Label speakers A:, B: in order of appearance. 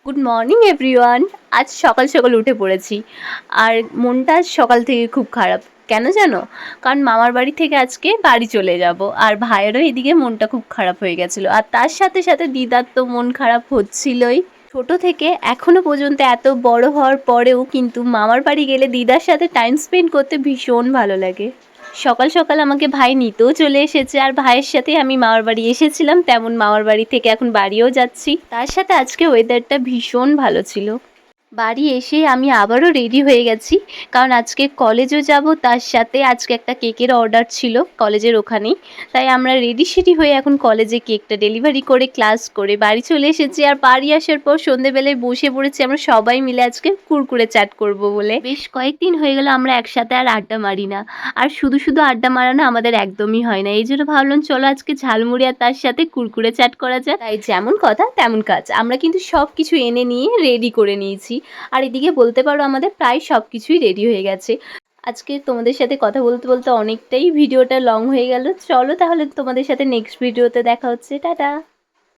A: Good morning everyone. আজ সকাল সকাল উঠে পড়েছি আর মনটা আজ সকাল থেকে খুব খারাপ। কেন জানো? কারণ মামার বাড়ি থেকে আজকে বাড়ি চলে যাব, আর ভাইয়েরও এদিকে মনটা খুব খারাপ হয়ে গেছিলো, আর তার সাথে সাথে দিদার তো মন খারাপ হচ্ছিলই। ছোট থেকে এখনো পর্যন্ত এত বড় হওয়ার পরেও কিন্তু মামার বাড়ি গেলে দিদার সাথে টাইম স্পেন্ড করতে ভীষণ ভালো লাগে। সকাল সকাল আমাকে ভাই নিতেও চলে এসেছে, আর ভাইয়ের সাথে আমি মামার বাড়ি এসেছিলাম, তেমন মামার বাড়ি থেকে এখন বাড়িও যাচ্ছি। তার সাথে আজকে ওয়েদারটা ভীষণ ভালো ছিল। বাড়ি এসে আমি আবারও রেডি হয়ে গেছি, কারণ আজকে কলেজও যাব, তার সাথে আজকে একটা কেকের অর্ডার ছিল কলেজের ওখানেই। তাই আমরা রেডি সেডি হয়ে এখন কলেজে কেকটা ডেলিভারি করে ক্লাস করে বাড়ি চলে এসেছি। আর বাড়ি আসার পর সন্ধেবেলায় বসে পড়েছি আমরা সবাই মিলে আজকে কুরকুরে চ্যাট করব বলে। বেশ কয়েকদিন হয়ে গেল আমরা একসাথে আর আড্ডা মারি না, আর শুধু শুধু আড্ডা মারা না আমাদের একদমই হয় না। এই জন্য ভাবলাম চলো আজকে ঝালমুড়ি আর তার সাথে কুরকুরে চ্যাট করা যায়। তাই যেমন কথা তেমন কাজ, আমরা কিন্তু সব কিছু এনে নিয়ে রেডি করে নিয়েছি। আর এদিকে বলতে পারো আমাদের প্রায় সব কিছুই রেডি হয়ে গেছে। আজকে তোমাদের সাথে কথা বলতে বলতে অনেকটাই ভিডিওটা লং হয়ে গেল। চলো তাহলে তোমাদের সাথে নেক্সট ভিডিওতে দেখা হচ্ছে। টাটা।